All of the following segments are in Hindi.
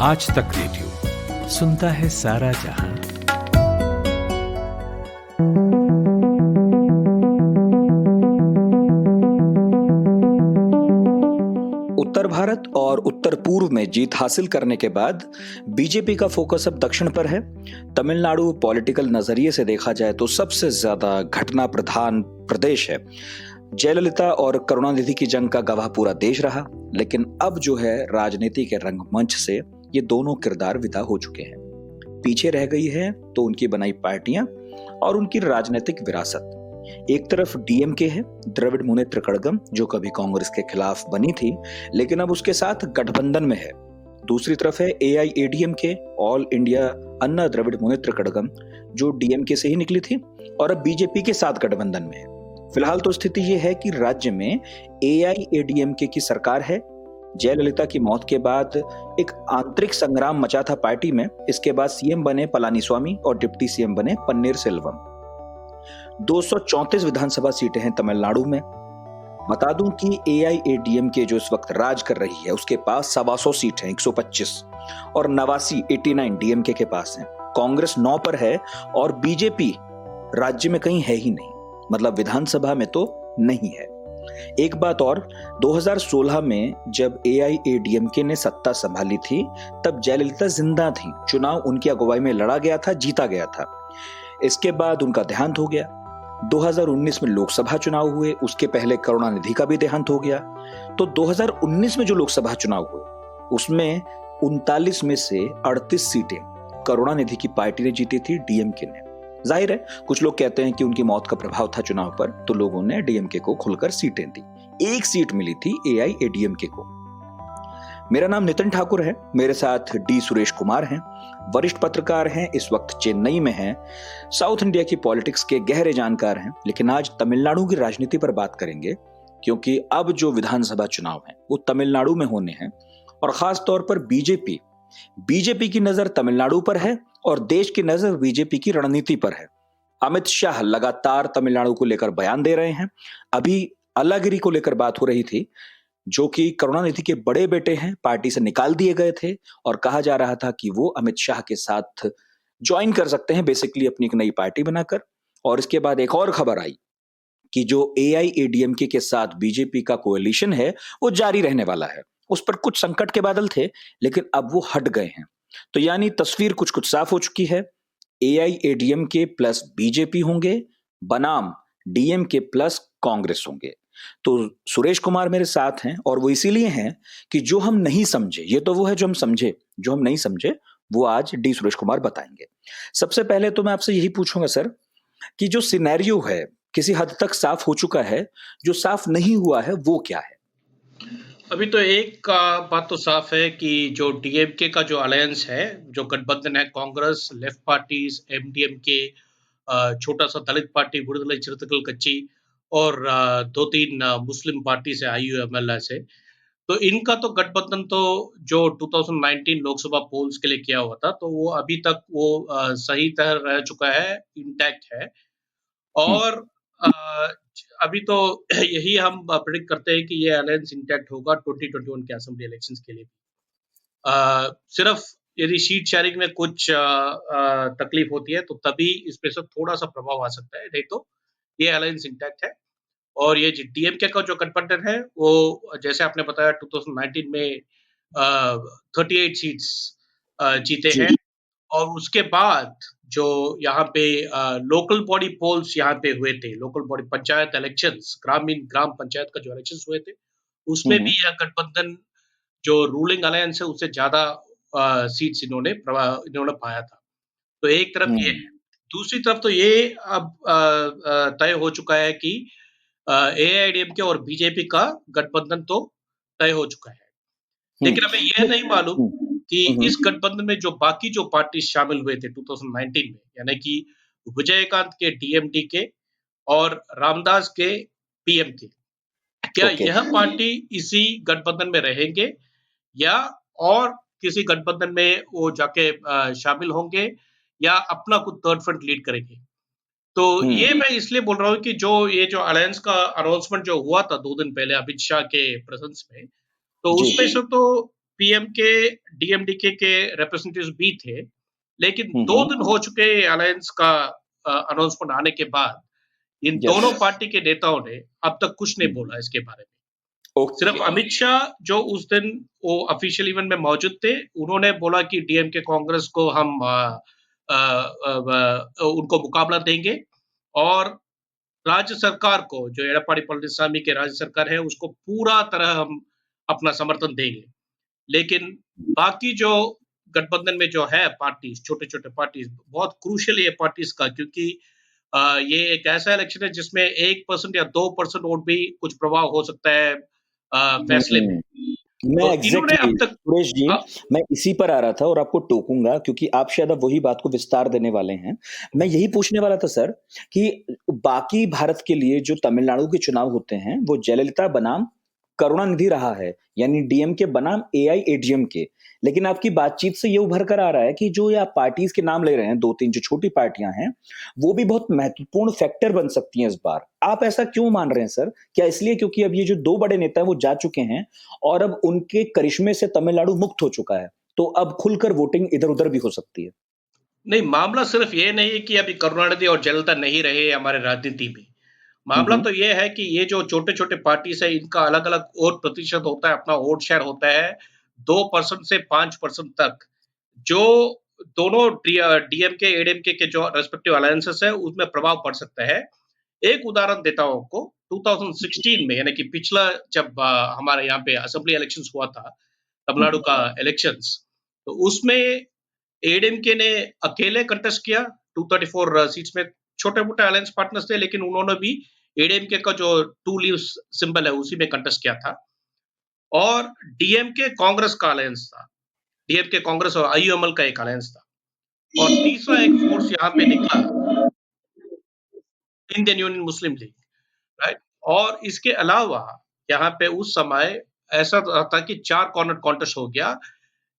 आज तक रेडियो सुनता है सारा जहां। उत्तर भारत और उत्तर पूर्व में जीत हासिल करने के बाद बीजेपी का फोकस अब दक्षिण पर है। तमिलनाडु पॉलिटिकल नजरिए से देखा जाए तो सबसे ज्यादा घटना प्रधान प्रदेश है। जयललिता और करुणानिधि की जंग का गवाह पूरा देश रहा, लेकिन अब जो है राजनीति के रंगमंच से ये दोनों किरदार विदा हो चुके हैं। पीछे रह गई है तो उनकी बनाई पार्टियां और उनकी राजनीतिक विरासत। एक तरफ डीएमके है, द्रविड़ मुनेत्र कड़गम, जो कभी कांग्रेस के खिलाफ बनी थी लेकिन अब उसके साथ गठबंधन में है। दूसरी तरफ है एआईएडीएमके, ऑल इंडिया अन्ना द्रविड़ मुनेत्र कड़गम, जो डीएमके से ही निकली थी और अब बीजेपी के साथ गठबंधन में है। फिलहाल तो स्थिति यह है कि राज्य में एआईएडीएमके की सरकार है। जयललिता की मौत के बाद एक आंतरिक संग्राम मचा था पार्टी में। इसके बाद सीएम बने पलानीस्वामी और डिप्टी सीएम बने पन्नीर सेल्वम। 234 विधानसभा सीटें हैं तमिलनाडु में। बता दूं कि एआईएडीएमके जो इस वक्त राज कर रही है उसके पास 125 सीट हैं, 125, और 89 डीएमके के पास हैं। कांग्रेस 9 पर है और बीजेपी राज्य में कहीं है ही नहीं, मतलब विधानसभा में तो नहीं है। एक बात और, 2016 में जब एआईएडीएमके ने सत्ता संभाली थी तब जयललिता जिंदा थी। चुनाव उनकी अगुवाई में लड़ा गया था, जीता गया था। इसके बाद उनका देहांत हो गया। 2019 में लोकसभा चुनाव हुए, उसके पहले करुणानिधि का भी देहांत हो गया। तो 2019 में जो लोकसभा चुनाव हुए उसमें 39 में से 38 सीटें करुणानिधि की पार्टी ने जीती थी, डीएमके ने। जाहिर है कुछ लोग कहते हैं कि उनकी मौत का प्रभाव था चुनाव पर, तो लोगों ने डीएमके को खुलकर सीटें दी। एक सीट मिली थी एआईएडीएमके को। मेरा नाम नितिन ठाकुर है, मेरे साथ डी सुरेश कुमार हैं, वरिष्ठ पत्रकार हैं, इस वक्त चेन्नई में हैं, साउथ इंडिया की पॉलिटिक्स के गहरे जानकार हैं। लेकिन आज तमिलनाडु की राजनीति पर बात करेंगे, क्योंकि अब जो विधानसभा चुनाव हैं वो तमिलनाडु में होने हैं और खास तौर पर बीजेपी की नजर तमिलनाडु पर है और देश की नजर बीजेपी की रणनीति पर है। अमित शाह लगातार तमिलनाडु को लेकर बयान दे रहे हैं। अभी अलागिरी को लेकर बात हो रही थी, जो कि करुणानिधि के बड़े बेटे हैं, पार्टी से निकाल दिए गए थे और कहा जा रहा था कि वो अमित शाह के साथ ज्वाइन कर सकते हैं, बेसिकली अपनी एक नई पार्टी बनाकर। और इसके बाद एक और खबर आई कि जो एआईएडीएमके के साथ बीजेपी का कोएलिशन है वो जारी रहने वाला है। उस पर कुछ संकट के बादल थे लेकिन अब वो हट गए हैं। तो यानी तस्वीर कुछ कुछ साफ हो चुकी है। एआईएडीएमके प्लस बीजेपी होंगे बनाम डीएमके प्लस कांग्रेस होंगे। तो सुरेश कुमार मेरे साथ हैं और वो इसीलिए हैं कि जो हम नहीं समझे, ये तो वो है जो हम समझे, जो हम नहीं समझे वो आज डी सुरेश कुमार बताएंगे। सबसे पहले तो मैं आपसे यही पूछूंगा सर कि जो सिनेरियो है किसी हद तक साफ हो चुका है, जो साफ नहीं हुआ है वो क्या है? अभी तो एक बात तो साफ है कि जो डीएमके का जो अलायंस है, जो गठबंधन है, कांग्रेस, लेफ्ट पार्टीज, एमडीएमके, छोटा सा दलित पार्टी विडुदलाई चिरुतगल कच्ची और 2-3 मुस्लिम पार्टी से आईयूएमएल से, तो इनका तो गठबंधन तो जो 2019 लोकसभा पोल्स के लिए किया हुआ था, तो वो अभी तक वो सही तरह रह चुका है, इंटैक्ट है। और अभी तो यही हम प्रेडिक्ट करते हैं कि ये अलायंस इंटैक्ट होगा 2021 के असेंबली इलेक्शंस के लिए। सिर्फ यदि सीट शेयरिंग में कुछ तकलीफ होती है तो तभी इस पे से थोड़ा सा प्रभाव आ सकता है, नहीं तो ये अलायंस इंटैक्ट है। और ये डीएमके का जो गठबंधन है वो जैसे आपने बताया 2019 में 38 सीट्स जीते हैं और उसके बाद जो यहाँ पे लोकल बॉडी पोल्स यहाँ पे हुए थे, लोकल बॉडी पंचायत इलेक्शंस, ग्राम पंचायत का जो इलेक्शंस हुए थे, उसमें भी यह गठबंधन जो रूलिंग अलायंस है उससे ज्यादा सीट्स इन्होंने पाया था। तो एक तरफ ये है, दूसरी तरफ तो ये अब तय हो चुका है कि एआईएडीएमके और बीजेपी का गठबंधन तो तय हो चुका है। लेकिन हमें यह नहीं मालूम कि इस गठबंधन में जो बाकी जो पार्टी शामिल हुए थे 2019 में, यानी कि विजयकांत के डीएमडीके और रामदास के पीएमके, क्या यह पार्टी इसी गठबंधन में रहेंगे या और किसी गठबंधन में वो जाके शामिल होंगे या अपना कुछ थर्ड फ्रंट लीड करेंगे? तो ये मैं इसलिए बोल रहा हूँ कि जो ये जो अलायंस का अनाउंसमेंट जो हुआ था 2 दिन पहले अमित शाह के प्रेजेंस में, तो उसमें से तो पीएम के डीएमडीके के रिप्रेजेंटेटिव्स भी थे, लेकिन 2 हम्म। दिन हो चुके अलायंस का अनाउंसमेंट आने के बाद इन यस। दोनों पार्टी के नेताओं ने अब तक कुछ नहीं बोला इसके बारे में। सिर्फ ओके। अमित शाह जो उस दिन वो ऑफिशियल इवेंट में मौजूद थे, उन्होंने बोला कि डीएमके कांग्रेस को हम उनको मुकाबला देंगे और राज्य सरकार को, जो एडप्पाडी पळनिसामी की राज्य सरकार है, उसको पूरा तरह हम अपना समर्थन देंगे। लेकिन बाकी जो गठबंधन में जो है पार्टीज, छोटे-छोटे पार्टीज, बहुत क्रूशियल ये पार्टीज का, क्योंकि ये एक ऐसा इलेक्शन है जिसमें 1% या 2% वोट भी कुछ प्रभाव हो सकता है फैसले में। हम्म। मैं तो इन्होंने एग्जैक्टली अब तक सुरेश जी, अ, मैं इसी पर आ रहा था और आपको टोकूंगा क्योंकि आप शायद अब वही बात को विस्तार देने वाले हैं। मैं यही पूछने वाला था सर कि बाकी भारत के लिए जो तमिलनाडु के चुनाव होते हैं वो जयललिता बनाम करुणानिधि रहा है, यानी डीएमके बनाम एआईएडीएमके। लेकिन आपकी बातचीत से ये उभर कर आ रहा है कि जो ये आप पार्टीज के नाम ले रहे हैं, 2-3 जो छोटी पार्टियां हैं, वो भी बहुत महत्वपूर्ण फैक्टर बन सकती हैं इस बार। आप ऐसा क्यों मान रहे हैं सर? क्या इसलिए क्योंकि अब ये जो 2 बड़े नेता हैं वो जा चुके हैं और अब उनके करिश्मे से तमिलनाडु मुक्त हो चुका है, तो अब खुलकर वोटिंग इधर-उधर भी हो सकती है? नहीं, मामला सिर्फ ये नहीं है कि अभी करुणानिधि और जयललिता नहीं रहे हमारे राजनीति में। हुँ, मामला हुँ। तो ये है कि ये जो छोटे-छोटे पार्टीज़ है, इनका अलग-अलग वोट प्रतिशत होता है, अपना वोट शेयर होता है 2% से 5% तक। जो दोनों डीएमके, एडीएमके के जो रिस्पेक्टिव अलायंसेस है, उसमें प्रभाव पड़ सकता है। एक उदाहरण देता हूँ आपको, 2016 में, यानी कि पिछला जब हमारे यहाँ पे असेंबली इलेक्शंस हुआ था, हुँ, तमिलनाडु हुँ। का इलेक्शंस, तो उसमें एडीएमके ने अकेले कंटेस्ट किया 234 सीट्स में। छोटे-मोटे अलायंस पार्टनर्स थे, लेकिन उन्होंने भी एडीएमके का जो 2 लीव्स सिंबल है, उसी में कंटेस्ट किया था। और डीएमके कांग्रेस का अलायंस था। डीएमके कांग्रेस और आईयूएमएल का एक अलायंस था। और तीसरा एक फोर्स यहाँ पे निकला, इंडियन यूनियन मुस्लिम लीग, राइट? और इसके अलावा यहाँ पे उस समय ऐसा था कि 4 कॉर्नर कॉन्टेस्ट हो गया।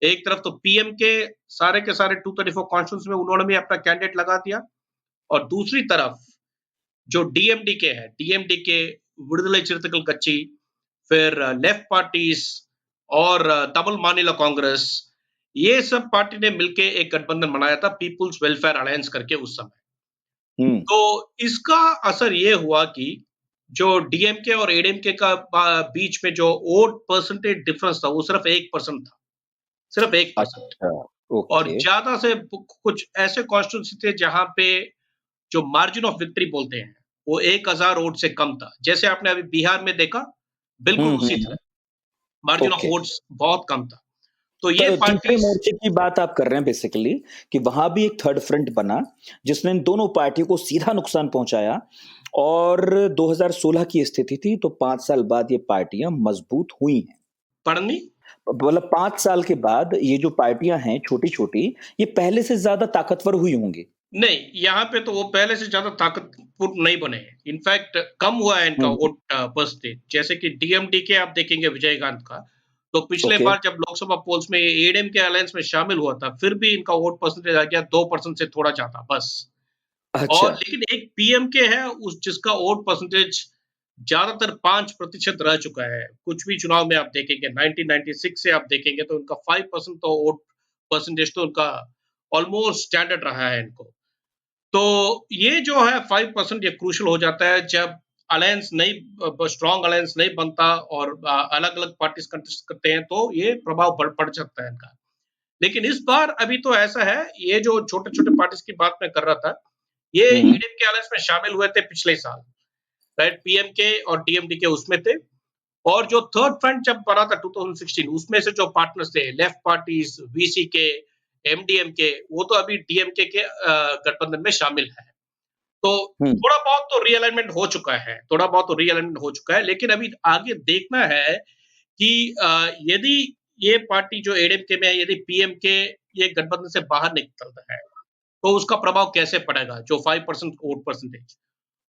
एक तरफ तो पीएम के सारे 234 कॉन्स्टिट्यूएंसी में उन्होंने भी अपना कैंडिडेट लगा दिया, और दूसरी तरफ जो डीएमडीके है, डीएमडीके, विடுதலை சிறுத்தைகள் कच्ची, फिर लेफ्ट पार्टीज और तमिल मानिला कांग्रेस, ये सब पार्टी ने मिलके एक गठबंधन बनाया था, पीपुल्स वेलफेयर अलायंस करके उस समय। हुँ। तो इसका असर ये हुआ कि जो डीएमके और एडीएमके का बीच में जो वोट परसेंटेज डिफरेंस था, वो सिर्फ 1% था, सिर्फ 1%। अच्छा, और ओके। ज्यादा से कुछ ऐसे कॉन्स्टिट्यूंसी थे जहां पे जो मार्जिन ऑफ विक्ट्री बोलते हैं, वो 1000 वोट से कम था। जैसे आपने अभी बिहार में देखा, बिल्कुल हुँ, हुँ, उसी हुँ। तरह मार्जिन ऑफ ओके। वोट्स बहुत कम था। तो ये तो तीसरे पार्टीज, मोर्चे की बात आप कर रहे हैं बेसिकली कि वहां भी एक थर्ड फ्रंट बना जिसने इन दोनों पार्टियों को सीधा नुकसान पहुंचाया और 2016 की स्थिति थी, तो 5 साल बाद ये पार्टियां मजबूत हुई हैं। पढ़नी। मतलब 5 साल के बाद ये जो पार्टियां हैं छोटी-छोटी, ये पहले से ज्यादा ताकतवर हुई होंगी। नहीं, यहाँ पे तो वो पहले से ज्यादा ताकतवर नहीं बने हैं। इनफैक्ट कम हुआ है इनका हुँ, वोट परसेंटेज। जैसे कि डीएमडीके आप देखेंगे विजयकांत का, तो पिछले ओके। बार जब लोकसभा पोल्स में एडीएम के अलायंस में शामिल हुआ था, फिर भी इनका वोट परसेंटेज आ गया 2% से थोड़ा ज्यादा बस। अच्छा। और लेकिन एक पीएमके है, उस जिसका वोट परसेंटेज ज्यादातर 5% रह चुका है। कुछ भी चुनाव में आप देखेंगे, 1996 से आप देखेंगे तो उनका 5% तो वोट परसेंटेज तो उनका ऑलमोस्ट स्टैंडर्ड रहा है इनको। तो ये जो है 5% ये क्रूशियल हो जाता है जब अलायंस नहीं, स्ट्रॉन्ग अलायंस नहीं बनता और अलग-अलग पार्टीज कंटेस्ट करते हैं, तो ये प्रभाव पड़ सकता है इनका। लेकिन इस बार अभी तो ऐसा है, ये जो छोटे-छोटे पार्टीज की बात मैं कर रहा था, ये हुँ, ईडीएम के अलायंस में शामिल हुए थे पिछले साल, राइट? पीएमके और डीएमडीके उसमें थे। और जो थर्ड फ्रंट जब बना था 2016, उसमें से जो पार्टनर्स थे, लेफ्ट पार्टीज, वीसीके, एमडीएमके, वो तो अभी डीएमके के गठबंधन में शामिल है। तो हुँ, थोड़ा बहुत तो रीअलाइनमेंट हो चुका है, थोड़ा बहुत तो रीअलाइनमेंट हो चुका है, लेकिन अभी आगे देखना है कि यदि ये पार्टी जो एडीएमके में है, यदि पीएमके ये गठबंधन से बाहर निकलता है, तो उसका प्रभाव कैसे पड़ेगा, जो 5% वोट परसेंटेज।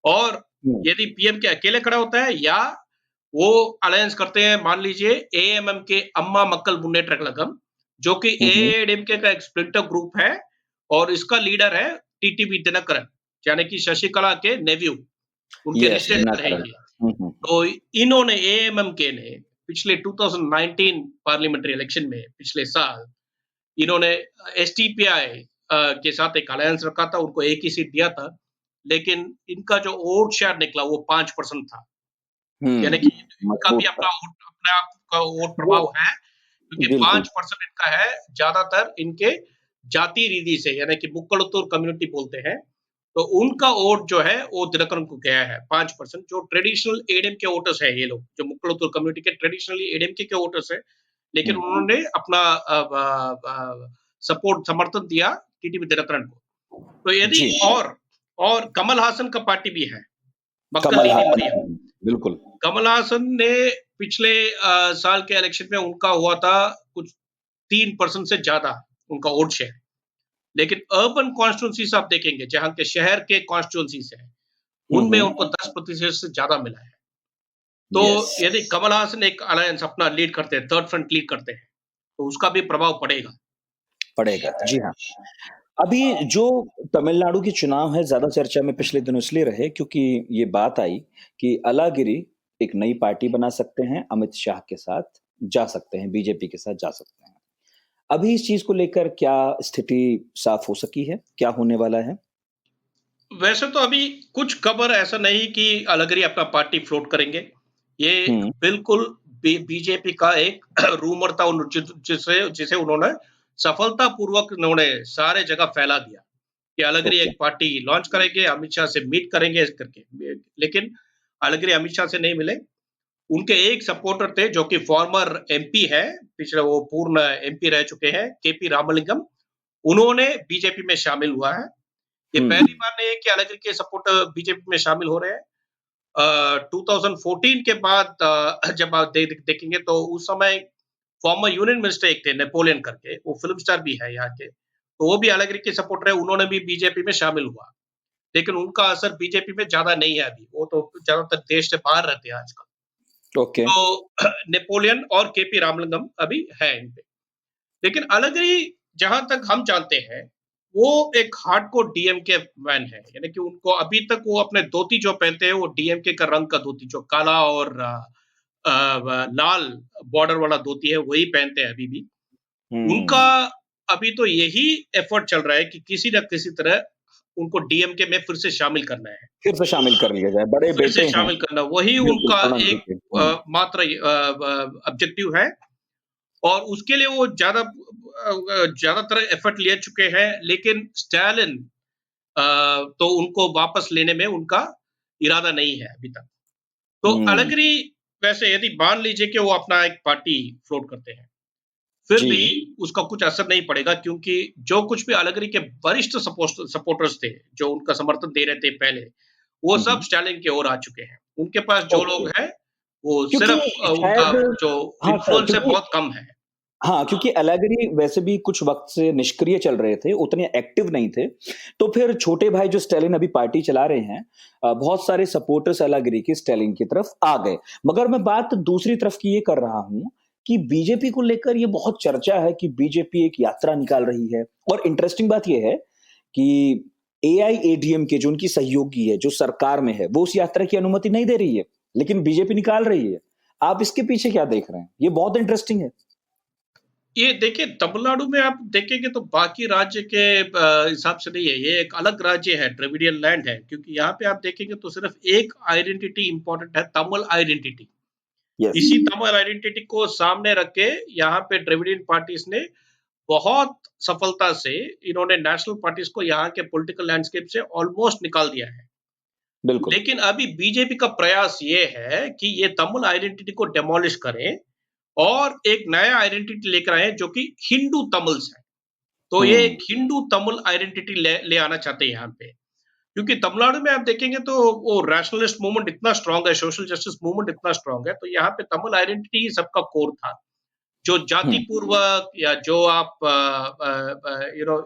और हुँ, यदि पीएमके अकेले खड़ा होता है, या वो अलायंस करते हैं, मान लीजिए एएमएम के अम्मा मक्कल मुन्नेट्र कळगम, जो कि हुँ, हुँ। एआईएडीएमके का एक स्प्लिंटर ग्रुप है, और इसका लीडर है टीटीवी दिनकरन, यानी कि शशिकला के नेव्यू, उनके यस, रिश्तेदार हैं दिनाकरन। ये। हुँ, हुँ, तो इन्होंने, एएमएमके ने पिछले 2019 पार्लियामेंट्री इलेक्शन में पिछले साल इन्होंने एसटीपीआई के साथ एक अलायंस रखा था, उनको एक ही सीट दिया था, लेकिन इनका जो वोट शेयर निकला वो 5% था। यानी कि इनका भी मजबूत था। अपने आप का वोट वो प्रभाव है, क्योंकि बिल्कुल 5% इनका है, ज्यादातर इनके जाति रीति से, यानी कि मुक्कड़तुर कम्युनिटी बोलते हैं, तो उनका वोट जो है वो दिनकरन को गया है 5%। जो ट्रेडिशनल एडीएम के वोटर्स है, ये लोग जो मुक्कड़तुर कम्युनिटी के ट्रेडिशनली एडीएम के वोटर्स है, लेकिन उन्होंने अपना सपोर्ट समर्थन दिया टीटीवी दिनकरन को। तो यदि जी। और कमल हासन का पार्टी भी है, कमल मक्कल हासन, बिल्कुल। कमल हासन ने पिछले साल के इलेक्शन में उनका हुआ था कुछ 3% से ज्यादा उनका वोट शेयर, लेकिन अर्बन कॉन्स्टिट्यूंसीज आप देखेंगे जहां के शहर के कॉन्स्टिट्यूंसीज है, उनमें उनको 10% से ज्यादा मिला है। तो यस, यदि कमल हासन एक अलायंस अपना लीड करते हैं, थर्ड फ्रंट लीड करते हैं, तो उसका भी प्रभाव पड़ेगा। पड़ेगा। जी हाँ। अभी जो तमिलनाडु के चुनाव है ज़्यादा चर्चा में पिछले दिनों इसलिए रहे क्योंकि ये बात आई कि अलागिरी एक नई पार्टी बना सकते हैं, अमित शाह के साथ जा सकते हैं, बीजेपी के साथ जा सकते हैं। अभी इस चीज़ को लेकर क्या स्थिति साफ हो सकी है? क्या होने वाला है? वैसे तो अभी कुछ खबर ऐसा नहीं कि अलगरी अपना पार्टी फ्लोट करेंगे। ये हुँ, बिल्कुल बीजेपी का एक रूमर था, जिसे जिसे उन्होंने सफलतापूर्वक उन्होंने सारे जगह फैला दिया कि अलगरी ओके। एक पार्टी लॉन्च करेंगे, अमित शाह से मीट करेंगे करके। लेकिन अलगरी अमित शाह से नहीं मिले। उनके एक सपोर्टर थे जो कि फॉर्मर एमपी है, पिछले वो पूर्ण एमपी रह चुके हैं, केपी रामलिंगम। उन्होंने बीजेपी में शामिल हुआ है। ये हुँ, पहली बार नहीं है कि अलगरी के सपोर्टर बीजेपी में शामिल हो रहे हैं। 2014 के बाद जब आप देखेंगे तो उस समय फॉर्मर यूनियन मिनिस्टर एक थे नेपोलियन करके, वो फिल्म स्टार भी है यहाँ के, तो वो भी अलगरी के सपोर्टर है, उन्होंने भी बीजेपी में शामिल हुआ, लेकिन उनका असर बीजेपी में ज्यादा नहीं है अभी, वो तो ज्यादातर देश से बाहर रहते हैं आजकल। ओके। तो नेपोलियन और केपी रामलिंगम अभी है इन पे, लेकिन अलगरी जहां तक हम जानते हैं, वो एक हार्डकोर डीएमके मैन है, यानी कि उनको अभी तक वो अपने धोती जो पहनते हैं वो डीएमके का रंग का धोती, जो काला और लाल बॉर्डर वाला धोती है, वही पहनते हैं अभी भी। उनका हुँ, अभी तो यही एफर्ट चल रहा है कि किसी न किसी तरह उनको डीएमके में फिर से शामिल करना है, फिर से शामिल कर लिया जाए, बड़े फिर से बेटे हैं। शामिल करना, वही बिल्कुल, उनका प्रणब एक मुखर्जी। हुँ, मात्र ऑब्जेक्टिव है। और उसके लिए वो ज्यादातर एफर्ट ले चुके हैं, लेकिन स्टालिन तो उनको वापस लेने में उनका इरादा नहीं है अभी तक। तो हुँ, अलगरी वैसे यदि मान लीजिए कि वो अपना एक पार्टी फ्लोट करते हैं, फिर जी। भी उसका कुछ असर नहीं पड़ेगा, क्योंकि जो कुछ भी अलगरी के वरिष्ठ सपोर्टर्स थे, जो उनका समर्थन दे रहे थे पहले, वो हुँ, सब हुँ, स्टालिन की ओर आ चुके हैं। उनके पास जो ओके। लोग हैं, वो क्योंकि सिर्फ उनका शायद जो हाँ सर, इन्फ्लुएंस है क्योंकि बहुत कम है। हाँ, क्योंकि अलागिरी वैसे भी कुछ वक़्त से निष्क्रिय चल रहे थे, उतने एक्टिव नहीं थे। तो फिर छोटे भाई जो स्टालिन अभी पार्टी चला रहे हैं बहुत सारे सपोर्टर्स अलागिरी के स्टालिन की तरफ आ गए। मगर मैं बात दूसरी तरफ की ये कर रहा हूँ कि बीजेपी को लेकर ये बहुत चर्चा है कि बीजेपी एक यात्रा निकाल रही है और इंटरेस्टिंग बात ये है कि एआईएडीएमके जो उनकी सहयोगी है, जो सरकार में है, वो उस यात्रा की अनुमति नहीं दे रही है, लेकिन बीजेपी निकाल रही है। आप इसके पीछे क्या देख रहे हैं? ये बहुत इंटरेस्टिंग है। ये देखिए, तमिलनाडु में आप देखेंगे तो बाकी राज्य के हिसाब से नहीं है, ये एक अलग राज्य है, द्रविडियन लैंड है, क्योंकि यहाँ पे आप देखेंगे तो सिर्फ एक आइडेंटिटी इंपॉर्टेंट है, तमिल आइडेंटिटी। यस। इसी तमिल आइडेंटिटी को सामने रख के यहाँ पे द्रविडियन पार्टीज ने बहुत सफलता से, इन्होंने नेशनल पार्टीज को यहाँ के पॉलिटिकल लैंडस्केप से ऑलमोस्ट निकाल दिया है। बिल्कुल। लेकिन अभी बीजेपी का प्रयास ये है कि ये तमिल आइडेंटिटी को डेमोलिश करें और एक नया आइडेंटिटी लेकर आए जो कि हिंदू तमिल्स है। तो ये एक हुँ, हिंदू तमिल आइडेंटिटी ले आना चाहते हैं यहाँ पे, क्योंकि तमिलनाडु में आप देखेंगे तो वो रैशनलिस्ट मूवमेंट इतना स्ट्रांग है, सोशल जस्टिस मूवमेंट इतना स्ट्रांग है, तो यहाँ पे तमिल आइडेंटिटी ही सबका कोर था। जो हुँ। जाति पूर्वक या जो आप यू नो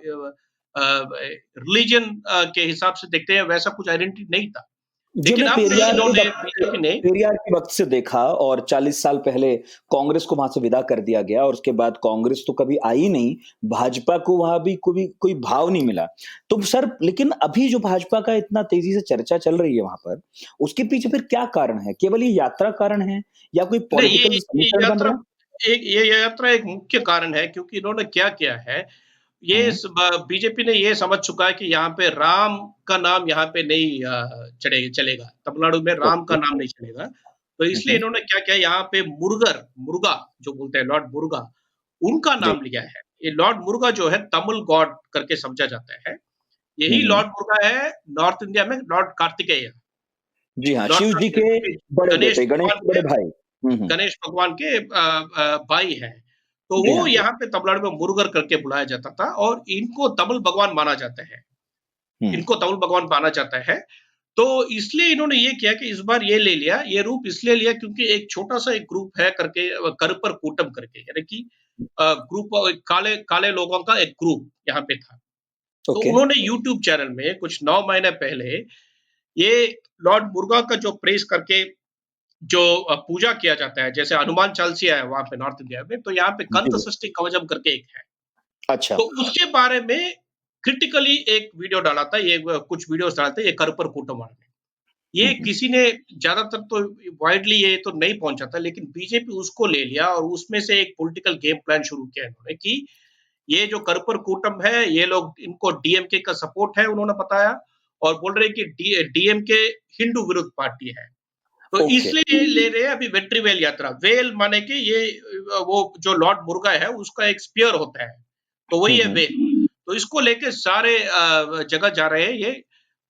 रिलीजन के हिसाब से देखते हैं, वैसा कुछ आइडेंटिटी नहीं था। जो लेकिन मैं अब पेरियार के इन्होंने वक़्त से बीजेपी ने पेरियार के वक़्त से देखा और 40 साल पहले कांग्रेस को वहाँ से विदा कर दिया गया और उसके बाद कांग्रेस तो कभी आई नहीं, भाजपा को वहाँ भी कोई भाव नहीं मिला। तो सर लेकिन अभी जो भाजपा का इतना तेज़ी से चर्चा चल रही है वहाँ पर, उसके पीछे फिर क्या कारण है? केवल ये यात्रा कारण है या कोई नहीं, पॉलिटिकल ये समीकरण बन यात्रा रहा है? एक ये यात्रा एक मुख्य कारण है क्योंकि इन्होंने क्या किया है, ये हम्म, बीजेपी ने ये समझ चुका है कि यहाँ पे राम का नाम यहाँ पे नहीं चलेगा, तमिलनाडु में राम का ओके। नाम नहीं चलेगा। तो इसलिए इन्होंने क्या किया, यहाँ पे मुर्गा जो बोलते हैं लॉर्ड मुर्गा, उनका जी। नाम लिया है। ये लॉर्ड मुर्गा जो है तमिल गॉड करके समझा जाता है। यही हम्म, लॉर्ड मुर्गा है नॉर्थ इंडिया में लॉर्ड कार्तिकेय। जी हाँ, लॉर्ड शिव जी कार्तिकेय के जो कि बड़े गणेश बेटे, गणेश भगवान के बड़े के भाई। गणेश भगवान के भाई हैं। तो जी वो हाँ, यहाँ पे तमिलनाडु में मुरुगन करके बुलाया जाता था और इनको तमिल भगवान माना जाता है। हम्म, इनको तमिल भगवान माना जाता है। तो इसलिए इन्होंने ये किया कि इस बार ये ले लिया, ये रूप इसलिए लिया क्योंकि एक छोटा-सा एक ग्रुप है करके करुपर कूटम करके यानी कि ग्रुप काले काले लोगों का एक ग्रुप यहाँ पे था। तो ओके। उन्होंने यूट्यूब चैनल में कुछ 9 महीने पहले ये लॉर्ड मुर्गा का जो प्रेज़ करके जो पूजा किया जाता है, जैसे हनुमान चालीसा है वहाँ पे नॉर्थ इंडिया में, तो यहाँ पे जी, कंठ जी। षष्ठी कवचम करके एक है। अच्छा। तो उसके बारे में क्रिटिकली एक वीडियो डाला था, ये कुछ वीडियोज़ डाले थे, ये करुपर कूटम वाले ने। ये हम्म, किसी ने ज़्यादातर तो वाइडली ये तो नहीं पहुँचा था, लेकिन बीजेपी उसको ले लिया और उसमें से एक पॉलिटिकल गेम प्लान शुरू किया इन्होंने कि ये जो करुपर कूटम है, ये लोग इनको डीएमके का सपोर्ट है उन्होंने बताया और बोल रहे हैं कि डीएमके हिंदू विरुद्ध पार्टी है। तो ओके। इसलिए ये ले रहे हैं अभी वेट्री वेल यात्रा। वेल माने कि ये वो जो लॉर्ड मुर्गा है उसका एक स्पीयर होता है, तो वही है हम्म, वेल। तो इसको लेके सारे जगह जा रहे हैं ये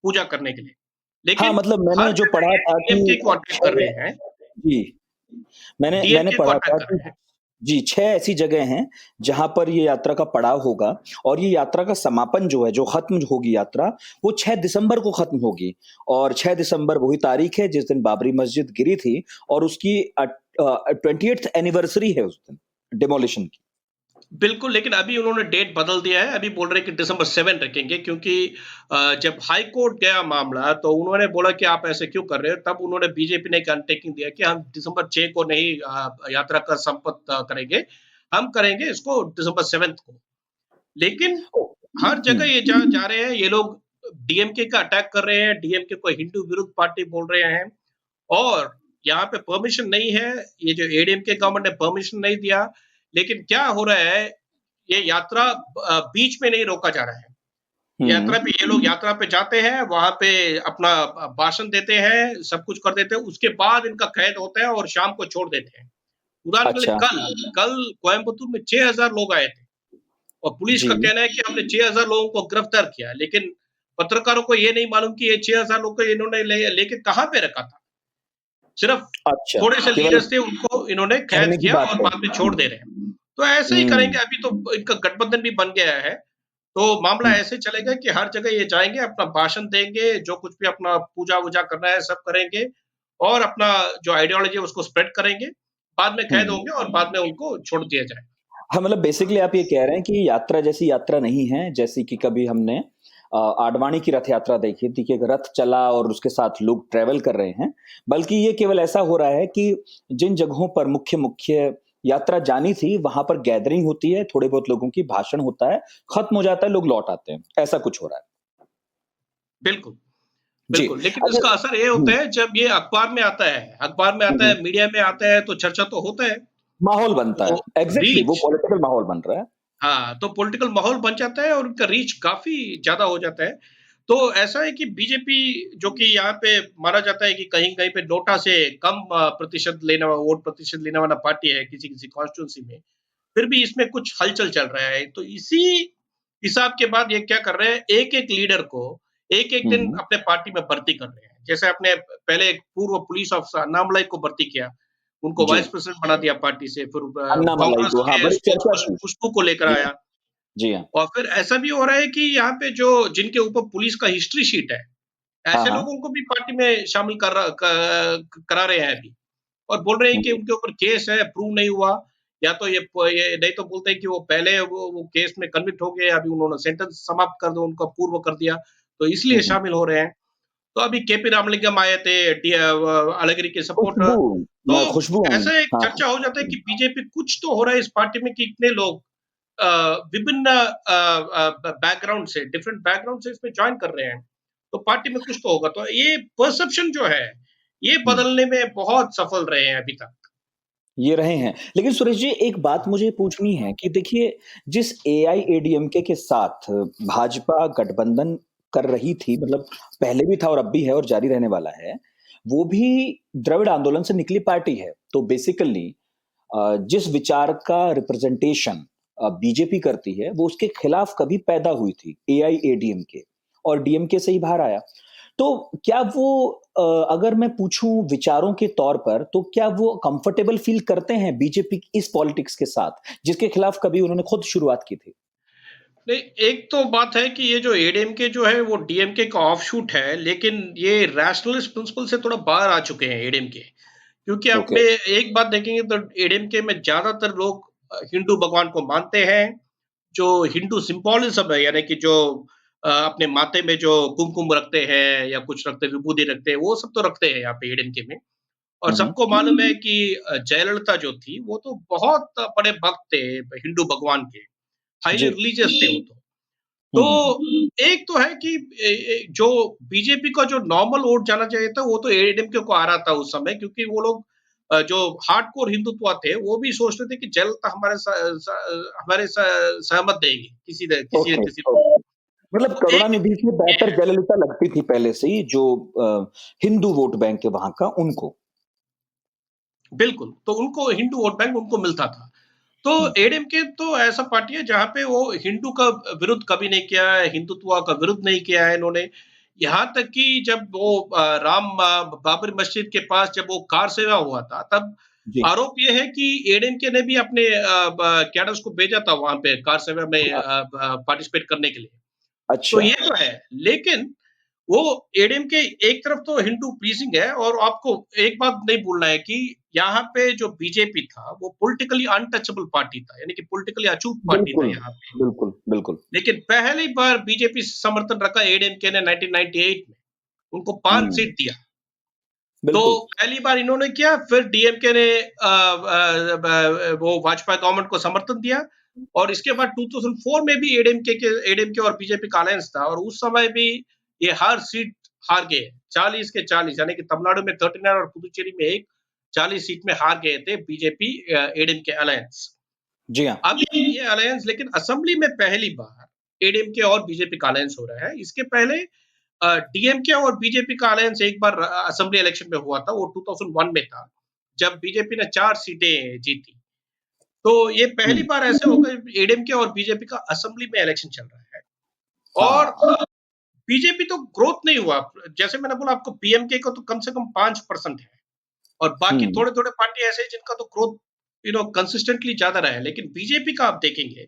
पूजा करने के लिए। हाँ, लेकिन मतलब मैंने हर जो जगह पढ़ा ये था कि डीएमके को अटैक कर रहे हैं, जी, मैंने डीएमके को पढ़ा अटैक था कर कि रहे हैं। जी, 6 ऐसी जगह हैं, जहाँ पर ये यात्रा का पड़ाव होगा और ये यात्रा का समापन जो है, जो खत्म होगी यात्रा, वो 6 दिसंबर को खत्म होगी और 6 दिसंबर वही तारीख है जिस दिन बाबरी मस्जिद गिरी थी और उसकी 28th एनिवर्सरी है उस दिन, डिमोलिशन की। बिल्कुल, लेकिन अभी उन्होंने डेट बदल दिया है, अभी बोल रहे हैं कि दिसंबर 7 रखेंगे क्योंकि जब हाई कोर्ट गया मामला तो उन्होंने बोला कि आप ऐसे क्यों कर रहे हो? तब उन्होंने बीजेपी ने एक अंडरटेकिंग दिया कि हम दिसंबर 6 को नहीं यात्रा का संपन्न करेंगे, हम करेंगे इसको दिसंबर 7 को। लेकिन ओह! हर जगह हुँ, ये जा जा रहे हैं, ये लोग डीएमके का अटैक कर रहे हैं, डीएमके को हिंदू विरुद्ध पार्टी बोल रहे हैं और यहाँ पे परमिशन नहीं है, ये जो एडीएमके गवर्नमेंट ने परमिशन नहीं दिया, लेकिन क्या हो रहा है, ये यात्रा बीच में नहीं रोका जा रहा है। हुँ, यात्रा पे ये लोग यात्रा पे जाते हैं, वहाँ पे अपना भाषण देते हैं, सब कुछ कर देते हैं, उसके बाद इनका कैद होता है और शाम को छोड़ देते हैं। उदाहरण के लिए अच्छा, कल कल कोयंबटूर में 6,000 लोग आए थे और पुलिस जी, का कहना है कि हमने 6,000 लोगों को गिरफ्तार किया, लेकिन पत्रकारों को ये नहीं मालूम कि ये 6,000 लोग को इन्होंने लेके कहाँ पे रखा था। सिर्फ अच्छा, थोड़े से केवल लीडर्स थे उनको इन्होंने कैद कहने की किया बात और है। बाद में छोड़ दे रहे हैं। तो ऐसे ही हुँ, करेंगे अभी तो इनका गठबंधन भी बन गया है। तो मामला हुँ, ऐसे चलेगा कि हर जगह ये जाएँगे, अपना भाषण देंगे, जो कुछ भी अपना पूजा-वूजा करना है सब करेंगे और अपना जो आइडियोलॉजी है उसको स्प्रेड करेंगे। बाद में कैद हुँ। होंगे और बाद में उनको छोड़ दिया जाएगा। हाँ, मतलब बेसिकली आप ये कह रहे हैं कि यात्रा जैसी यात्रा नहीं है, जैसी कि कभी हमने आडवाणी की रथ यात्रा देखी थी कि एक रथ चला और उसके साथ लोग ट्रैवल कर रहे हैं, बल्कि ये केवल ऐसा हो रहा है कि जिन जगहों पर मुख्य-मुख्य यात्रा जानी थी, वहाँ पर गैदरिंग होती है, थोड़े बहुत लोगों की भाषण होता है, खत्म हो जाता है, लोग लौट आते हैं। ऐसा कुछ हो रहा है। बिल्कुल, जी, बिल्कुल, लेकिन अच्छा इसका असर ये होता हुँ, है जब ये अखबार में आता है, अखबार में हुँ, आता हुँ। है, मीडिया में आता है तो चर्चा तो होता है। माहौल बनता है। तो एग्ज़ैक्टली वो रीच पॉलिटिकल माहौल बन रहा है। हाँ, तो पॉलिटिकल माहौल बन जाता है और उनका रीच काफ़ी ज़्यादा हो जाता है। तो ऐसा है कि बीजेपी जो कि यहाँ पे माना जाता है कि कहीं-कहीं पे नोटा से कम प्रतिशत लेने वाला वोट प्रतिशत लेने वाला पार्टी है किसी-किसी कॉन्स्टिट्यूएंसी में, फिर भी इसमें कुछ हलचल चल रहा है। तो इसी हिसाब के बाद ये क्या कर रहे हैं, एक-एक लीडर को एक-एक हुँ, दिन हुँ। अपने पार्टी में भर्ती कर रहे हैं। जैसे अपने पहले एक पूर्व पुलिस ऑफिसर अन्नामलई को भर्ती किया, उनको जी, वाइस प्रेसिडेंट बना दिया पार्टी से, फिर अन्नामलाई कांग्रेस को हाँ, के बड़ी स्पोक्स चर्चा पर्सन थी। खुशबू को लेकर जी हाँ, आया जी हाँ। और फिर ऐसा भी हो रहा है कि यहाँ पे जो जिनके ऊपर पुलिस का हिस्ट्री शीट है, हाँ, ऐसे हाँ। लोगों को भी पार्टी में शामिल करा रहे हैं अभी और बोल रहे हैं हुँ, कि उनके ऊपर केस है, प्रूव नहीं हुआ या तो ये नहीं तो बोलते हैं कि वो पहले वो केस में कन्विक्ट हो गए, अभी उन्होंने सेंटेंस समाप्त कर दो, उनका पूर्व कर दिया, तो हुँ, इसलिए हुँ। शामिल हो रहे हैं। तो अभी केपी रामलिंगम आए थे अलगरी के सपोर्टर। खुशबू तो खुशबू आई। ऐसा एक हाँ, चर्चा हो जाता है कि बीजेपी कुछ तो हो रहा है इस पार्टी में कि इतने लोग अ, विभिन्न बैकग्राउंड से डिफरेंट बैकग्राउंड से इसमें जॉइन कर रहे हैं। तो पार्टी में कुछ तो होगा। तो ये परसेप्शन जो है, ये हुँ। बदलने में बहुत सफल रहे हैं अभी तक। ये रहे हैं। लेकिन सुरेश जी, एक बात मुझे पूछनी है कि देखिए, जिस एआईएडीएमके के साथ भाजपा गठबंधन कर रही थी, मतलब पहले भी था और अब भी है और जारी रहने वाला है, वो भी द्रविड़ आंदोलन से निकली पार्टी है। तो बेसिकली जिस विचार का रिप्रेजेंटेशन बीजेपी करती है, वो उसके खिलाफ कभी पैदा हुई थी एआईएडीएमके, और डीएमके से ही बाहर आया। तो क्या वो अगर मैं पूछूं विचारों के तौर पर, तो क्या वो कंफर्टेबल फील करते हैं बीजेपी इस पॉलिटिक्स के साथ, जिसके खिलाफ कभी उन्होंने खुद शुरुआत की थी? नहीं, एक तो बात है कि ये जो एडीएमके जो है वो डीएमके का ऑफशूट है, लेकिन ये रैशनलिस्ट प्रिंसिपल से थोड़ा बाहर आ चुके हैं एडीएमके। क्योंकि ओके। आपने एक बात देखेंगे तो एडीएमके में ज्यादातर लोग हिंदू भगवान को मानते हैं। जो हिंदू सिंबोलिज्म है, यानी कि जो अपने माथे में जो कुमकुम रखते हैं या कुछ रखते हैं, विभूति रखते हैं, वो सब तो रखते हैं यहाँ पे एडीएमके में। और हम्म। सबको मालूम है कि जयललिता जो थी वो तो बहुत बड़े भक्त थे हिंदू भगवान के, हाईली जी। रिलीजियस थे वो तो। हम्म। तो एक तो है कि जो बीजेपी का जो नॉर्मल वोट जाना चाहिए था वो तो एडीएमके को आ रहा था उस समय, क्योंकि वो लोग जो हार्डकोर हिंदुत्व थे वो भी सोचते थे कि जयललिता हमारे सहमत देगी किसी न ओके, किसी। ओके। मतलब तो एक करुणानिधि से बेहतर जयललिता लगती थी पहले से ही, जो हिंदू वोट बैंक है वहां का, उनको। बिल्कुल, तो उनको हिंदू वोट बैंक उनको मिलता था। तो हम्म। एडीएमके तो ऐसा पार्टी है जहाँ पे वो हिंदू का विरुद्ध कभी नहीं किया है, हिंदुत्व का विरुद्ध नहीं किया है इन्होंने। यहाँ तक कि जब वो बाबरी मस्जिद के पास जब वो कार सेवा हुआ था, तब जी। आरोप ये है कि एडीएमके ने भी अपने कैडर्स को भेजा था वहां पे कार सेवा में हाँ, पार्टिसिपेट करने के लिए। तो अच्छा। ये तो है, लेकिन वो एडीएमके एक तरफ तो हिंदू प्लीजिंग है, और आपको एक बात नहीं भूलना है कि यहाँ पे जो बीजेपी था वो पॉलिटिकली अनटचेबल पार्टी था, यानी कि पॉलिटिकली अचूक पार्टी था बिल्कुल, यहाँ पे। बिल्कुल, बिल्कुल। लेकिन पहली बार बीजेपी से समर्थन रखा एडीएमके ने 1998 में, उनको 5 सीट दिया। तो बिल्कुल। पहली बार इन्होंने किया, फिर डीएमके ने वो वाजपेयी गवर्नमेंट को समर्थन दिया, और इसके बाद 2004 में भी एडीएमके और बीजेपी का अलायंस था, और उस समय भी ये हर सीट हार गए, 40 के 40, यानी कि तमिलनाडु में 39 और पुदुचेरी में 40 सीट में हार गए थे बीजेपी एडीएमके अलायंस। जी हाँ। अब ये अलायंस लेकिन असेंबली में पहली बार एडीएमके और बीजेपी का अलायंस हो रहा है। इसके पहले डीएमके और बीजेपी का अलायंस एक बार असेंबली इलेक्शन में हुआ था, वो 2001 में था, जब बीजेपी ने 4 सीटें जीती। तो ये पहली हम्म। बार ऐसे होगा एडीएमके और बीजेपी का असेंबली में इलेक्शन चल रहा है। और हाँ। बीजेपी तो ग्रोथ नहीं हुआ, जैसे मैंने बोला आपको, पीएमके को तो कम से कम 5% है, और बाकी हम्म। थोड़े-थोड़े पार्टी ऐसे हैं जिनका तो ग्रोथ कंसिस्टेंटली ज्यादा रहा है। लेकिन बीजेपी का आप देखेंगे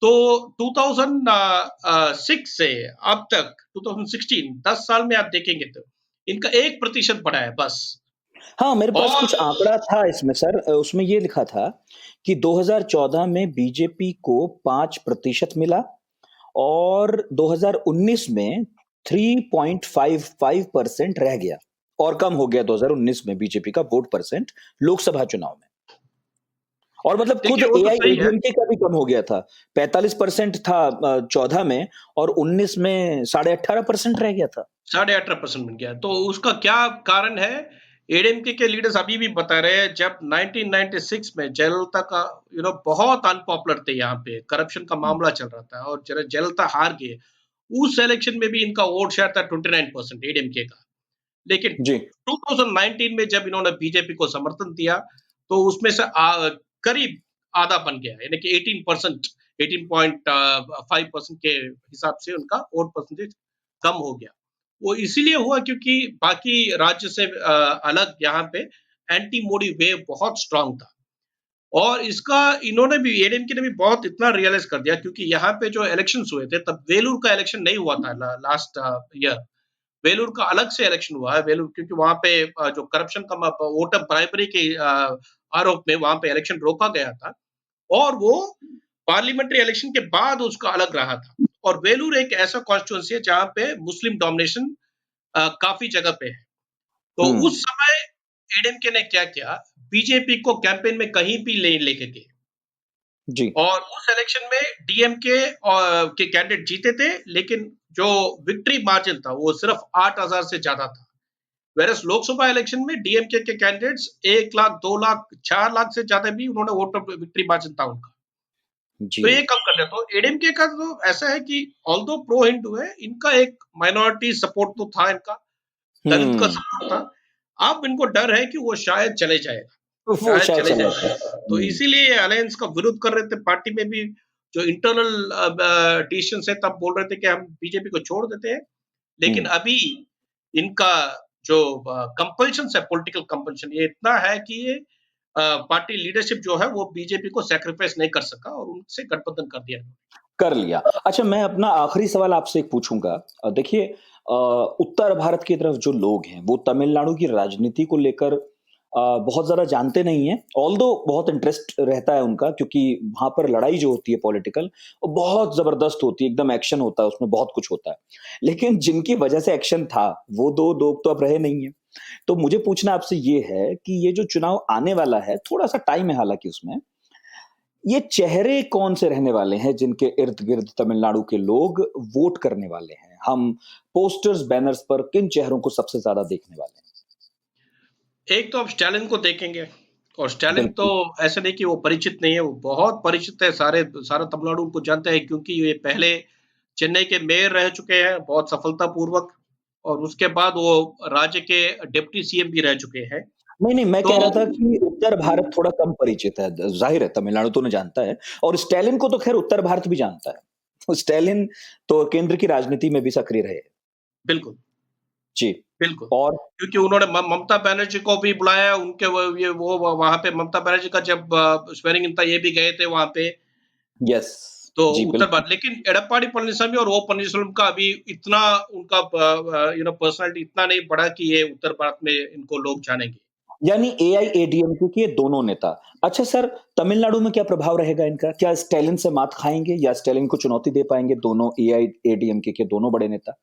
तो 2006 से अब तक 2016, 10 साल में आप देखेंगे तो इनका 1% बढ़ा है बस। हाँ, मेरे पास और कुछ आंकड़ा था इसमें सर, उसमें ये लिखा था कि 2014 में बीजेपी को 5% मिला, और 2019 में 3.55% रह गया, और कम हो गया 2019 में बीजेपी का वोट परसेंट लोकसभा चुनाव में। और मतलब खुद देखिए वो तो सही है, एआईएडीएमके का भी कम हो गया था, 45% था 14 में, और 19 में 18.5% रह गया था। 18.5% बन गया। तो उसका क्या कारण है? एडीएमके के लीडर्स अभी भी बता रहे हैं, जब 1996 में जयललिता का बहुत अनपॉपुलर थे यहाँ पे, करप्शन का हम्म। मामला चल रहा था, और जयललिता हार गए। उस इलेक्शन में भी इनका वोट शेयर था 29% एडीएमके का। लेकिन जी। 2019 में जब इन्होंने बीजेपी को समर्थन दिया, तो उसमें से करीब आधा बन गया, यानी कि 18%, 18.5% के हिसाब से उनका वोट परसेंटेज कम हो गया। वो इसीलिए हुआ क्योंकि बाकी राज्य से अलग यहाँ पे एंटी मोदी वेव बहुत स्ट्रांग था। और इसका इन्होंने भी, एडीएमके ने भी बहुत इतना रियलाइज कर दिया, क्योंकि यहाँ पे जो इलेक्शंस हुए थे, तब वेलूर का इलेक्शन नहीं हुआ था लास्ट ईयर। वेलूर का अलग से इलेक्शन हुआ है, वेलूर, क्योंकि वहां पे जो करप्शन का वोटर ब्राइबरी के आरोप में वहां पे इलेक्शन रोका गया था, और वो पार्लियामेंट्री इलेक्शन के बाद उसका अलग रहा था। और वेलूर एक ऐसा कॉन्स्टिट्यूंसी है जहां पे मुस्लिम डोमिनेशन काफी जगह पे है। तो हम्म। उस समय एडीएमके ने क्या किया, बीजेपी को कैंपेन में कहीं भी लेके गए, जी। और उस इलेक्शन में डीएमके के कैंडिडेट जीते थे, लेकिन जो विक्ट्री मार्जिन था वो सिर्फ 8,000 से ज्यादा था। वेरस लोकसभा इलेक्शन में डीएमके के कैंडिडेट्स 1 लाख, 2 लाख, 4 लाख से ज्यादा भी उन्होंने वोट विक्ट्री मार्जिन था उनका। जी तो ये कम कर दिया। तो एडीएमके का तो ऐसा है कि ऑल्दो प्रो हिंदू है, इनका एक माइनॉरिटी सपोर्ट तो था, इनका दलित का हम्म सपोर्ट था। अब इनको डर है कि वो शायद चले जाएगा, वो शायद शायद चले चला जाएगा। तो इसीलिए अलायंस का विरोध कर रहे थे पार्टी में भी, जो इंटरनल डिसीजन है, तब बोल रहे थे कि हम बीजेपी को छोड़ देते हैं। लेकिन अभी इनका जो कंपल्शन है, पॉलिटिकल कंपल्शन, ये इतना है कि ये पार्टी लीडरशिप जो है वो बीजेपी को सैक्रिफाइस नहीं कर सका और उनसे गठबंधन कर दिया। कर लिया। अच्छा, मैं अपना आखिरी सवाल आपसे एक पूछूंगा। देखिए, उत्तर भारत की तरफ जो लोग हैं वो तमिलनाडु की राजनीति को लेकर बहुत ज्यादा जानते नहीं हैं, ऑल्दो बहुत इंटरेस्ट रहता है उनका, क्योंकि वहां पर लड़ाई जो होती है पॉलिटिकल, वो बहुत जबरदस्त होती है, एकदम एक्शन होता है उसमें, बहुत कुछ होता है। लेकिन जिनकी वजह से एक्शन था वो दो लोग तो अब रहे नहीं है। तो मुझे पूछना आपसे ये है कि ये जो चुनाव आने वाला है, थोड़ा सा टाइम है हालांकि उसमें, ये चेहरे कौन से रहने वाले हैं जिनके इर्द गिर्द तमिलनाडु के लोग वोट करने वाले हैं? हम पोस्टर्स बैनर्स पर किन चेहरों को सबसे ज्यादा देखने वाले हैं? एक तो आप स्टालिन को देखेंगे, और स्टालिन तो बिल्कुल। ऐसे नहीं कि वो परिचित नहीं है, वो बहुत परिचित है, सारा तमिलनाडु उनको जानते हैं, क्योंकि ये पहले चेन्नई के मेयर रह चुके हैं बहुत सफलतापूर्वक, और उसके बाद वो राज्य के डिप्टी सीएम भी रह चुके हैं। नहीं नहीं, मैं तो कह रहा था कि उत्तर भारत थोड़ा कम परिचित है। जाहिर है तमिलनाडु तो नहीं जानता है, और स्टालिन को तो खैर उत्तर भारत भी जानता है। तो स्टालिन तो केंद्र की राजनीति में भी सक्रिय रहे। बिल्कुल, जी। बिल्कुल, और क्योंकि उन्होंने ममता बनर्जी को भी बुलाया, उनके वो वहाँ पे ममता बनर्जी का जब स्वेरिंग इन था, ये भी गए थे वहाँ पे। यस। तो जी उत्तर बिल्कुल। भारत, लेकिन एडप्पाडी पळनिसामी और ओ पनीरसेल्वम का अभी इतना उनका पर्सनालिटी इतना नहीं बढ़ा कि ये उत्तर भारत में इनको लोग जानेंगे। यानी एआईएडीएमके के दोनों नेता। अच्छा सर, तमिलनाडु में क्या प्रभाव रहेगा इनका? क्या स्टालिन से मात खाएंगे या स्टालिन को चुनौती दे पाएंगे दोनों एआईएडीएमके के दोनों बड़े नेता?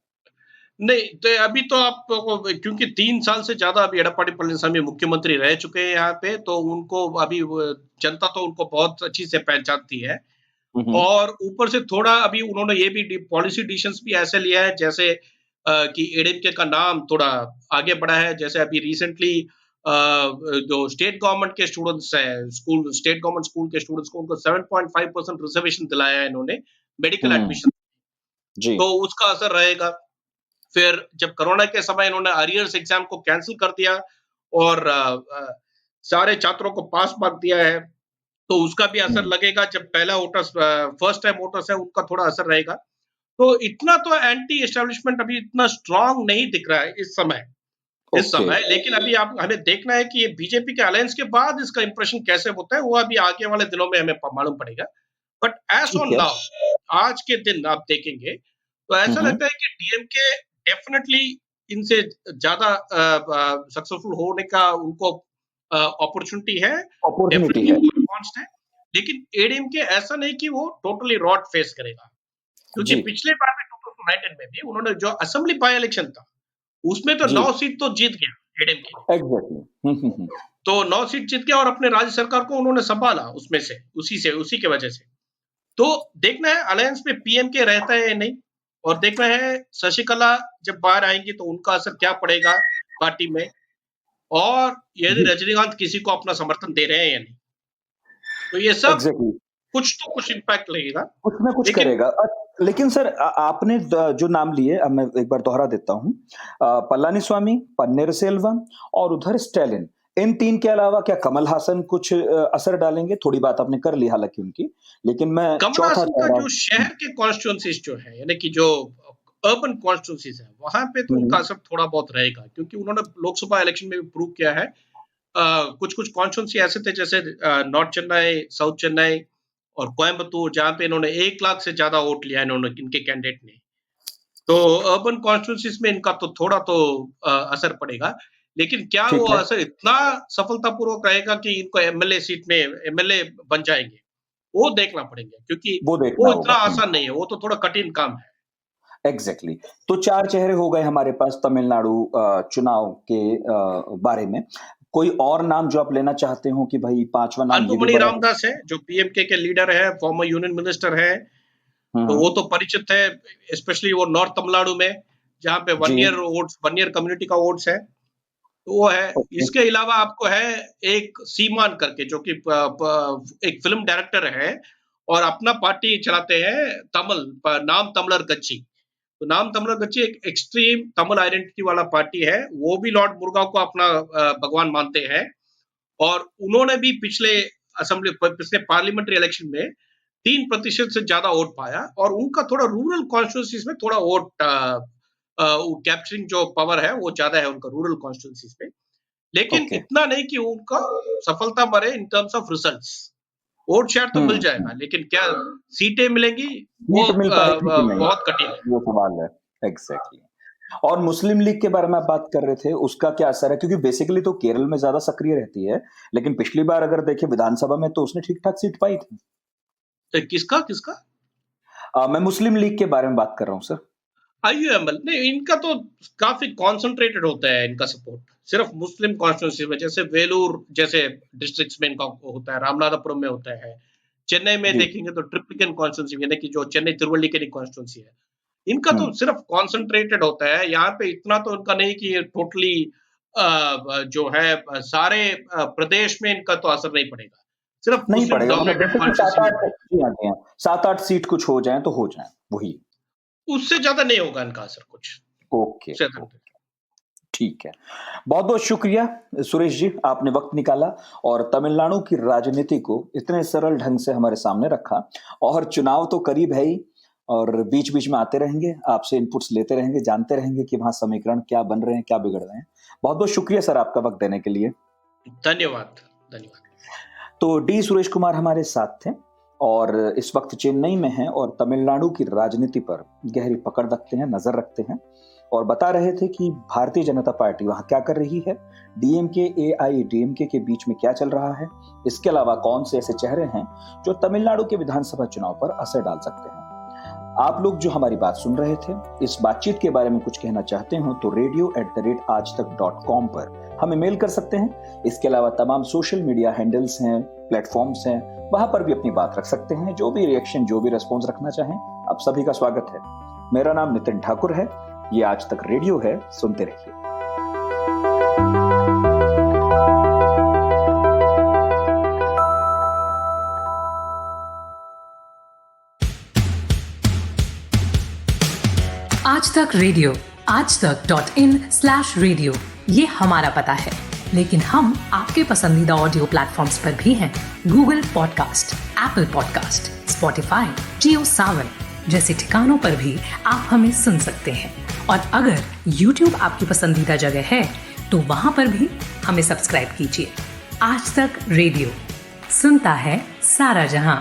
नहीं, तो अभी तो आप क्योंकि 3 साल से ज़्यादा अभी एडप्पाडी पळनिसामी मुख्यमंत्री रह चुके हैं यहाँ पे, तो उनको अभी जनता तो उनको बहुत अच्छी से पहचानती है। हम्म। और ऊपर से थोड़ा अभी उन्होंने ये भी पॉलिसी डिसीजंस भी ऐसे लिया है, जैसे कि एडीएमके का नाम थोड़ा आगे बढ़ा है। जैसे अभी रिसेंटली जो स्टेट गवर्नमेंट के स्टूडेंट्स हैं, स्टेट गवर्नमेंट स्कूल के स्टूडेंट्स को, उनको 7.5% रिजर्वेशन दिलाया है इन्होंने मेडिकल हम्म। एडमिशन। जी। तो उसका असर रहेगा। फिर जब कोरोना के समय इन्होंने अरियर्स एग्जाम को कैंसिल कर दिया और सारे छात्रों को पास मार्क दिया है, तो उसका भी असर हम्म। लगेगा। जब पहला वोटर्स फर्स्ट टाइम वोटर्स है, उनका थोड़ा असर रहेगा। तो इतना तो एंटी एस्टेब्लिशमेंट अभी इतना स्ट्रांग नहीं दिख रहा है इस ओके। समय। लेकिन अभी आप हमें देखना है कि ये बीजेपी के अलायंस के बाद इसका इंप्रेशन कैसे होता है, वो अभी आगे वाले दिनों में हमें मालूम पड़ेगा। बट एज ठीक ऑन है। नाउ, आज के दिन आप देखेंगे तो ऐसा हम्म। लगता है कि डीएमके डेफिनेटली इनसे ज्यादा सक्सेसफुल होने का उनको अपॉर्चुनिटी है, अपॉर्चुनिटी डेफिनेटली है। वो एडवांस्ड है। लेकिन एडीएमके ऐसा नहीं कि वो टोटली रॉट फेस करेगा, क्योंकि जी। पिछले बार में 2019 में भी उन्होंने जो असेंबली बाय इलेक्शन था, उसमें तो जी 9 सीट तो जीत गया एडीएमके ने। एग्जैक्टली। तो 9 सीट जीत गया और अपने राज्य सरकार को उन्होंने संभाला उसमें से, उसी की वजह से। तो देखना है अलायंस में पीएम के रहता है या नहीं, और देखना है शशिकला जब बाहर आएंगी तो उनका असर क्या पड़ेगा पार्टी में, और यदि जी रजनीकांत किसी को अपना समर्थन दे रहे हैं या नहीं। तो ये सब एग्जैक्टली। कुछ इम्पैक्ट लगेगा। कुछ ना कुछ लेकिन करेगा। लेकिन सर, आपने जो नाम लिए, अब मैं एक बार दोहरा देता हूँ। पलानीस्वामी, पन्नीर सेल्वम और उधर स्टालिन, इन तीन के अलावा क्या कमल हासन कुछ असर डालेंगे? थोड़ी बात आपने कर ली हालांकि उनकी, लेकिन मैं कमल चौथा हासन का चाह रहा जो हूँ। शहर के कॉन्स्टिट्यूंसीज जो है, यानी कि जो अर्बन कॉन्स्टिट्यूंसीज है, वहां पे तो हम्म। उनका असर थोड़ा बहुत रहेगा, क्योंकि उन्होंने लोकसभा इलेक्शन में भी प्रूव किया है। कुछ कुछ कॉन्स्टिट्यूंसी ऐसे थे, जैसे नॉर्थ चेन्नई, साउथ चेन्नई और कोयम्बतूर, जहां पे इन्होंने 1 लाख से ज्यादा वोट लिया इन्होंने, इनके कैंडिडेट ने। तो अर्बन कॉन्स्टिट्यूंसीज में इनका तो थोड़ा तो असर पड़ेगा। लेकिन क्या वो ठीक है। असर इतना सफलतापूर्वक रहेगा कि इनको एमएलए सीट में एमएलए बन जाएंगे, वो देखना पड़ेगा, क्योंकि वो देखना वो इतना होगा। आसान नहीं है, वो तो थोड़ा कठिन काम है। एग्जैक्टली तो चार चेहरे हो गए हमारे पास तमिलनाडु चुनाव के बारे में। कोई और नाम जो आप लेना चाहते हो कि भाई पांचवा नाम ये भी अंजुमणि बड़ा? रामदास है, जो पीएमके के लीडर है, फॉर्मर यूनियन मिनिस्टर है। तो वो हम्म। तो परिचित है, स्पेशली वो नॉर्थ तमिलनाडु में, जहाँ पे जी। वन्नियर कम्युनिटी का वोट्स है। तो वो है। ओके। इसके अलावा आपको है एक सीमान करके, जो कि एक फिल्म डायरेक्टर है और अपना पार्टी चलाते हैं तमिल, नाम तमिलर कच्ची। तो नाम तमिलर कच्ची एक एक्सट्रीम तमिल आइडेंटिटी वाला पार्टी है। वो भी लॉर्ड मुर्गाव को अपना भगवान मानते हैं और उन्होंने भी पिछले पार्लियामेंट्री इलेक्शन में 3% से ज्यादा वोट पाया और उनका थोड़ा रूरल कॉन्स्टिट्यूंसीज में थोड़ा वोट कैप्चरिंग जो पावर है वो ज्यादा है उनका रूरल कॉन्स्टिट्यूंसीज में। लेकिन ओके। इतना नहीं कि उनका सफलता मरे in terms of results. Vote share तो मिल जाएगा, लेकिन क्या सीटें मिलेंगी वो सीट मिल पाएगी कि नहीं, बहुत कठिन है। वो सवाल है। एग्जैक्टली। और मुस्लिम लीग के बारे में आप बात कर रहे थे, उसका क्या असर है? क्योंकि बेसिकली तो केरल में ज्यादा सक्रिय रहती है, लेकिन पिछली बार अगर देखें विधानसभा में तो उसने ठीक ठाक सीट पाई थी। तो किसका मैं मुस्लिम लीग के बारे में बात कर रहा हूँ सर। IUML नहीं, इनका तो काफी कॉन्सेंट्रेटेड होता है इनका सपोर्ट सिर्फ मुस्लिम कॉन्स्टिट्यूंसी में, जैसे वेलूर जैसे डिस्ट्रिक्ट्स में इनका होता है, रामनाथपुरम में होता है। चेन्नई में जी। देखेंगे तो ट्रिप्लिकेन कॉन्स्टिट्यूंसी यानी कि जो चेन्नई तिरुवल्लिकेनी कॉन्स्टिट्यूंसी है, इनका तो हम्म। सिर्फ कॉन्सेंट्रेटेड होता है। यहाँ पे इतना तो इनका नहीं कि टोटली जो है सारे प्रदेश में इनका तो असर नहीं पड़ेगा, सिर्फ नहीं मुस्लिम पड़ेगा, मतलब डोमिनेटेड जैसे कि कॉन्स्टिट्यूंसी में 7-8 सीट कुछ हो जाए तो हो जाए, वही। उससे ज्यादा नहीं होगा इनका असर कुछ। ओके, उससे ज्यादा नहीं। ठीक है। बहुत बहुत शुक्रिया सुरेश जी, आपने वक्त निकाला और तमिलनाडु की राजनीति को इतने सरल ढंग से हमारे सामने रखा। और चुनाव तो करीब है ही, और बीच बीच में आते रहेंगे, आपसे इनपुट्स लेते रहेंगे, जानते रहेंगे कि वहां समीकरण क्या बन रहे हैं, क्या बिगड़ रहे हैं। बहुत बहुत शुक्रिया सर आपका वक्त देने के लिए। धन्यवाद। तो डी सुरेश कुमार हमारे साथ थे और इस वक्त चेन्नई में हैं और तमिलनाडु की राजनीति पर गहरी पकड़ रखते हैं, नजर रखते हैं, और बता रहे थे कि भारतीय जनता पार्टी वहां क्या कर रही है, डीएमके एआईडीएमके के बीच में क्या चल रहा है, इसके अलावा कौन से ऐसे चेहरे हैं जो तमिलनाडु के विधानसभा चुनाव पर असर डाल सकते हैं। आप लोग जो हमारी बात सुन रहे थे, इस बातचीत के बारे में कुछ कहना चाहते हो तो radio@aajtak.com पर हमें मेल कर सकते हैं। इसके अलावा तमाम सोशल मीडिया हैंडल्स हैं, प्लेटफॉर्म्स हैं, वहां पर भी अपनी बात रख सकते हैं। जो भी रिएक्शन, जो भी रेस्पॉन्स रखना चाहें, आप सभी का स्वागत है। मेरा नाम नितिन ठाकुर है, ये आज तक रेडियो है, सुनते रहिए। आज तक रेडियो aajtak.in/radio ये हमारा पता है, लेकिन हम आपके पसंदीदा ऑडियो प्लेटफॉर्म्स पर भी हैं। Google podcast, Apple podcast, Spotify, Jio Saavn जैसे ठिकानों पर भी आप हमें सुन सकते हैं। और अगर YouTube आपकी पसंदीदा जगह है तो वहां पर भी हमें सब्सक्राइब कीजिए। आज तक रेडियो, सुनता है सारा जहां।